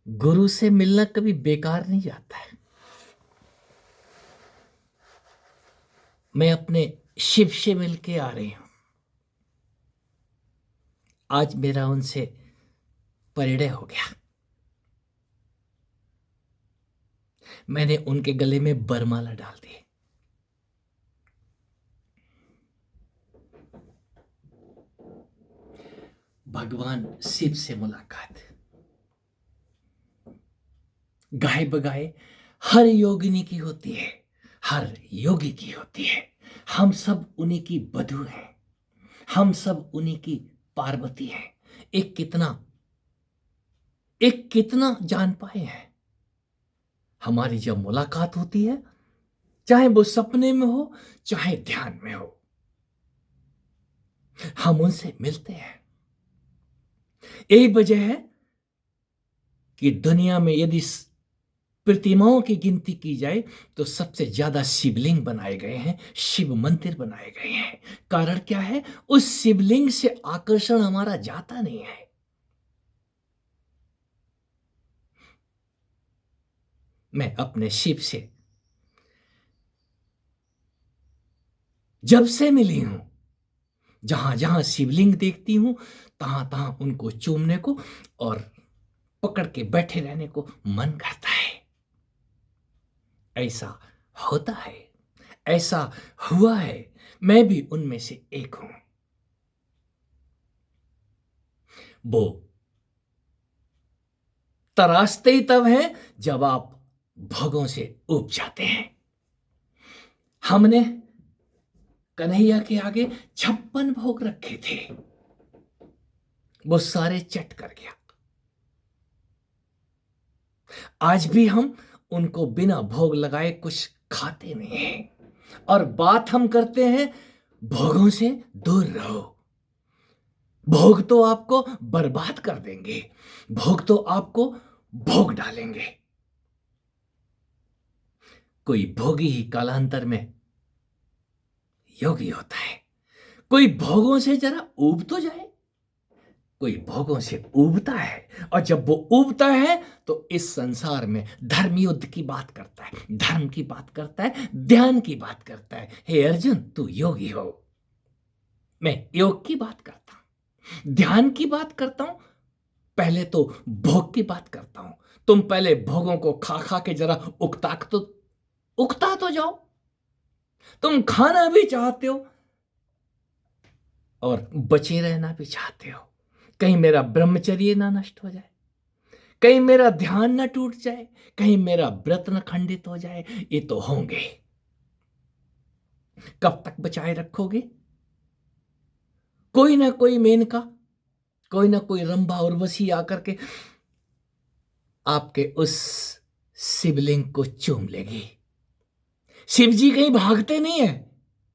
गुरु से मिलना कभी बेकार नहीं जाता है। मैं अपने शिव से मिल के आ रही हूं। आज मेरा उनसे परिणय हो गया। मैंने उनके गले में बरमाला डाल दी। भगवान शिव से मुलाकात गाए बगाए हर योगिनी की होती है, हर योगी की होती है। हम सब उन्हीं की बधू हैं, हम सब उन्हीं की पार्वती हैं। एक कितना एक कितना जान पाए हैं। हमारी जब मुलाकात होती है, चाहे वो सपने में हो चाहे ध्यान में हो, हम उनसे मिलते हैं। यही वजह है कि दुनिया में यदि प्रतिमाओं की गिनती की जाए तो सबसे ज्यादा शिवलिंग बनाए गए हैं, शिव मंदिर बनाए गए हैं। कारण क्या है? उस शिवलिंग से आकर्षण हमारा जाता नहीं है। मैं अपने शिव से जब से मिली हूं, जहां जहां शिवलिंग देखती हूं तहां तहां उनको चूमने को और पकड़ के बैठे रहने को मन करता है। ऐसा होता है, ऐसा हुआ है। मैं भी उनमें से एक हूं। वो तरासते ही तब है जब आप भोगों से ऊब जाते हैं। हमने कन्हैया के आगे 56 भोग रखे थे, वो सारे चट कर गया। आज भी हम उनको बिना भोग लगाए कुछ खाते नहीं हैं। और बात हम करते हैं भोगों से दूर रहो। भोग तो आपको बर्बाद कर देंगे, भोग तो आपको भोग डालेंगे। कोई भोगी ही कालांतर में योगी होता है। कोई भोगों से जरा ऊब तो जाए। कोई भोगों से ऊबता है, और जब वो ऊबता है तो इस संसार में धर्म युद्ध की बात करता है, धर्म की बात करता है, ध्यान की बात करता है। हे अर्जुन, तू योगी हो। मैं योग की बात करता हूं, ध्यान की बात करता हूं। पहले तो भोग की बात करता हूं। तुम पहले भोगों को खा खा के जरा उकता तो जाओ। तुम खाना भी चाहते हो और बचे रहना भी चाहते हो। कहीं मेरा ब्रह्मचर्य ना नष्ट हो जाए, कहीं मेरा ध्यान ना टूट जाए, कहीं मेरा व्रत न खंडित हो जाए। ये तो होंगे। कब तक बचाए रखोगे? कोई ना कोई मेनका, कोई ना कोई रंभा उर्वशी आकर के आपके उस शिवलिंग को चूम लेगी। शिव जी कहीं भागते नहीं है।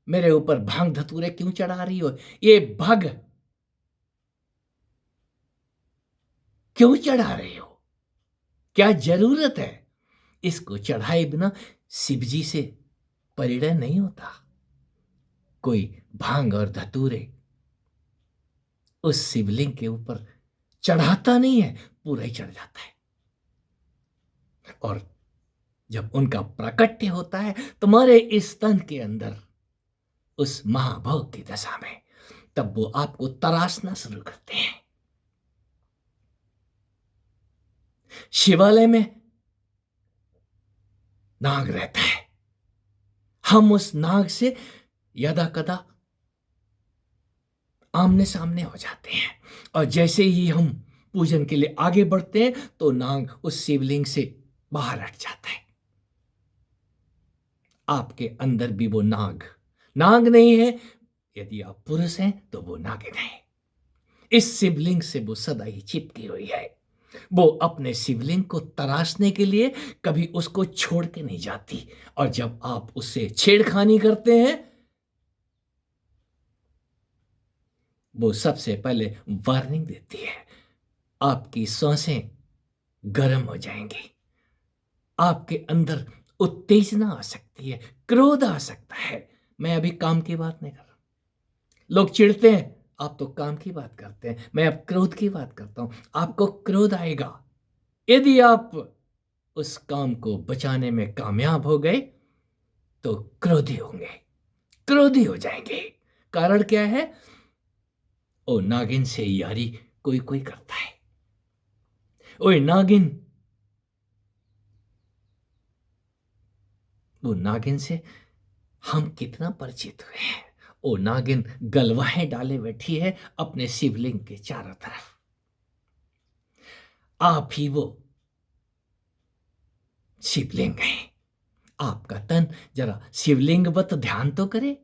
मेरे ऊपर भांग धतूरे क्यों चढ़ा रही हो? ये भग क्यों चढ़ा रही हो? क्या जरूरत है? इसको चढ़ाए बिना शिव जी से परिणय नहीं होता। कोई भांग और धतूरे उस शिवलिंग के ऊपर चढ़ाता नहीं है, पूरा ही चढ़ जाता है। और जब उनका प्राकट्य होता है तुम्हारे इस तन के अंदर, उस महाभोग की दशा में, तब वो आपको तराशना शुरू करते हैं। शिवालय में नाग रहता है। हम उस नाग से यदा कदा आमने सामने हो जाते हैं, और जैसे ही हम पूजन के लिए आगे बढ़ते हैं तो नाग उस शिवलिंग से बाहर हट जाता है। आपके अंदर भी वो नाग नाग नहीं है। यदि आप पुरुष हैं तो वो नागिन है। इस शिवलिंग से वो सदा ही चिपकी हुई है। वो अपने शिवलिंग को तराशने के लिए कभी उसको छोड़ के नहीं जाती। और जब आप उससे छेड़खानी करते हैं, वो सबसे पहले वार्निंग देती है। आपकी सांसें गर्म हो जाएंगी, आपके अंदर उत्तेजना आ सकती है, क्रोध आ सकता है। मैं अभी काम की बात नहीं कर रहा। लोग चिढ़ते हैं, आप तो काम की बात करते हैं। मैं अब क्रोध की बात करता हूं। आपको क्रोध आएगा, यदि आप उस काम को बचाने में कामयाब हो गए तो क्रोधी होंगे, क्रोधी हो जाएंगे। कारण क्या है? ओ नागिन से यारी कोई कोई करता है। ओए नागिन, वो नागिन से हम कितना परिचित हुए हैं। ओ नागिन गलवाएं डाले बैठी है अपने शिवलिंग के चारों तरफ। आप ही वो शिवलिंग है। आपका तन जरा शिवलिंगवत ध्यान तो करे।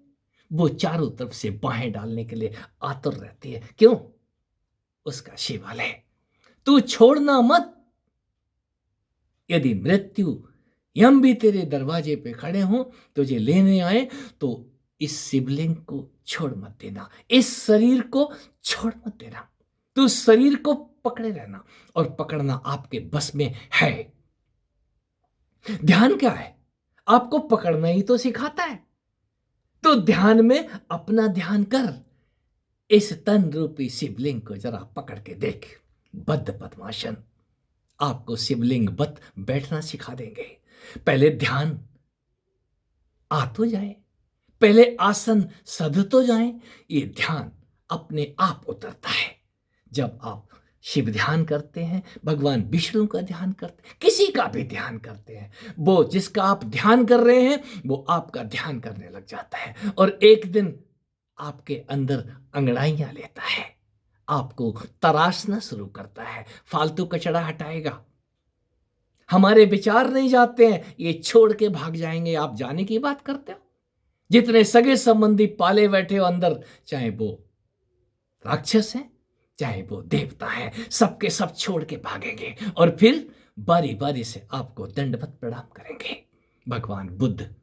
वो चारों तरफ से बाहें डालने के लिए आतुर रहती है। क्यों? उसका शिवालय। तू छोड़ना मत। यदि मृत्यु यम भी तेरे दरवाजे पे खड़े हों, तुझे लेने आए, तो इस शिवलिंग को छोड़ मत देना, इस शरीर को छोड़ मत देना। तू शरीर को पकड़े रहना, और पकड़ना आपके बस में है। ध्यान क्या है? आपको पकड़ना ही तो सिखाता है। तो ध्यान में अपना ध्यान कर। इस तन रूपी शिवलिंग को जरा पकड़ के देख। बद्ध पद्मासन आपको शिवलिंग बत बैठना सिखा देंगे। पहले ध्यान आ तो जाए, पहले आसन सध तो जाए। ये ध्यान अपने आप उतरता है। जब आप शिव ध्यान करते हैं, भगवान विष्णु का ध्यान करते हैं, किसी का भी ध्यान करते हैं, वो जिसका आप ध्यान कर रहे हैं वो आपका ध्यान करने लग जाता है। और एक दिन आपके अंदर अंगड़ाइयां लेता है, आपको तराशना शुरू करता है, फालतू कचरा हटाएगा। हमारे विचार नहीं जाते हैं, ये छोड़ के भाग जाएंगे। आप जाने की बात करते हो। जितने सगे संबंधी पाले बैठे हो अंदर, चाहे वो राक्षस हैं चाहे वो देवता हैं, सबके सब छोड़ के भागेंगे और फिर बारी बारी से आपको दंडवत प्रणाम करेंगे। भगवान बुद्ध,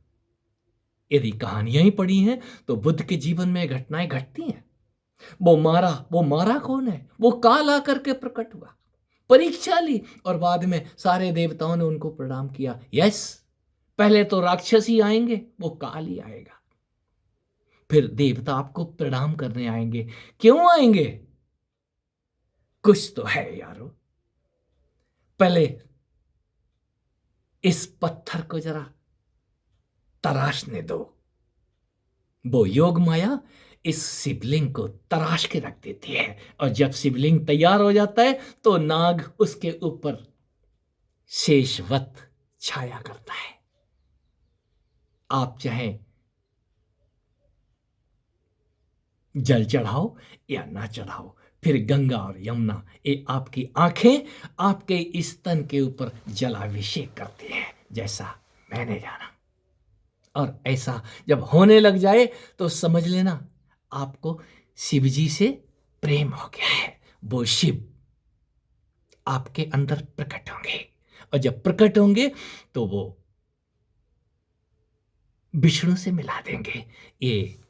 यदि कहानियां ही पढ़ी हैं तो बुद्ध के जीवन में घटनाएं घटती हैं। वो मारा कौन है? वो काल आकर के प्रकट हुआ, परीक्षा ली, और बाद में सारे देवताओं ने उनको प्रणाम किया। यस, पहले तो राक्षस ही आएंगे, वो काल ही आएगा, फिर देवता आपको प्रणाम करने आएंगे। क्यों आएंगे? कुछ तो है यारो। पहले इस पत्थर को जरा तराशने दो। वो योग माया इस शिवलिंग को तराश के रख देती है, और जब शिवलिंग तैयार हो जाता है तो नाग उसके ऊपर शेषवत छाया करता है। आप चाहे जल चढ़ाओ या ना चढ़ाओ, फिर गंगा और यमुना ये आपकी आंखें आपके स्तन के ऊपर जलाभिषेक करती हैं, जैसा मैंने जाना। और ऐसा जब होने लग जाए तो समझ लेना आपको शिव जी से प्रेम हो गया है। वो शिव आपके अंदर प्रकट होंगे, और जब प्रकट होंगे तो वो विष्णु से मिला देंगे। ये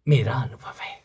मेरा अनुभव है।